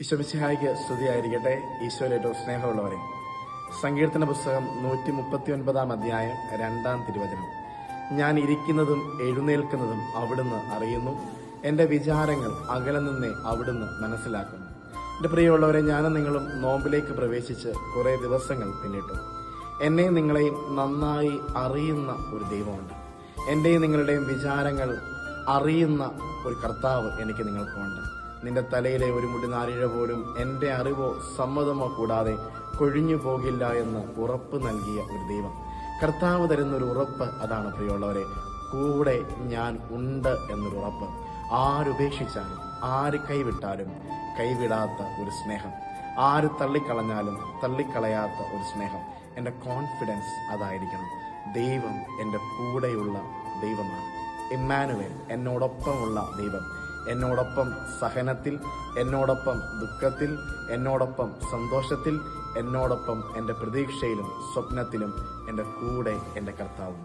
ഈശോമിശിഹായ്ക്ക് സ്തുതിയായിരിക്കട്ടെ. ഈശോയിലെ ഏറ്റവും സ്നേഹമുള്ളവരെ, സങ്കീർത്തന പുസ്തകം 139 അധ്യായം 2 തിരുവചനം. ഞാൻ ഇരിക്കുന്നതും എഴുന്നേൽക്കുന്നതും അവിടുന്ന് അറിയുന്നു, എന്റെ വിചാരങ്ങൾ അകലെ നിന്നേ അവിടുന്ന് മനസ്സിലാക്കുന്നു. എന്റെ പ്രിയമുള്ളവരെ, ഞാനും നിങ്ങളും നോമ്പിലേക്ക് പ്രവേശിച്ച് കുറെ ദിവസങ്ങൾ പിന്നിട്ടു. എന്നെയും നിങ്ങളെയും നന്നായി അറിയുന്ന ഒരു ദൈവമുണ്ട്. എന്റെയും നിങ്ങളുടെയും വിചാരങ്ങൾ അറിയുന്ന ഒരു കർത്താവ് എനിക്ക് നിങ്ങൾക്കുമുണ്ട്. നിന്റെ തലയിലെ ഒരു മുടി നാരിഴ പോലും എന്റെ അറിവോ സമ്മതമോ കൂടാതെ കൊഴിഞ്ഞു പോകില്ല എന്ന് ഉറപ്പ് നൽകിയ ഒരു ദൈവം. കർത്താവ് തരുന്ന ഒരു ഉറപ്പ് അതാണ് പ്രിയമുള്ളവരെ, കൂടെ ഞാൻ ഉണ്ട് എന്നൊരു ഉറപ്പ്. ആരുപേക്ഷിച്ചാലും ആര് കൈവിട്ടാലും കൈവിടാത്ത ഒരു സ്നേഹം, ആര് തള്ളിക്കളഞ്ഞാലും തള്ളിക്കളയാത്ത ഒരു സ്നേഹം. എൻ്റെ കോൺഫിഡൻസ് അതായിരിക്കണം. ദൈവം എൻ്റെ കൂടെയുള്ള ദൈവമാണ്. ഇമ്മാനുവേൽ, എന്നോടൊപ്പമുള്ള ദൈവം. എന്നോടൊപ്പം സഹനത്തിൽ, എന്നോടൊപ്പം ദുഃഖത്തിൽ, എന്നോടൊപ്പം സന്തോഷത്തിൽ, എന്നോടൊപ്പം എൻ്റെ പ്രതീക്ഷയിലും സ്വപ്നത്തിലും എൻ്റെ കൂടെ എൻ്റെ കർത്താവും.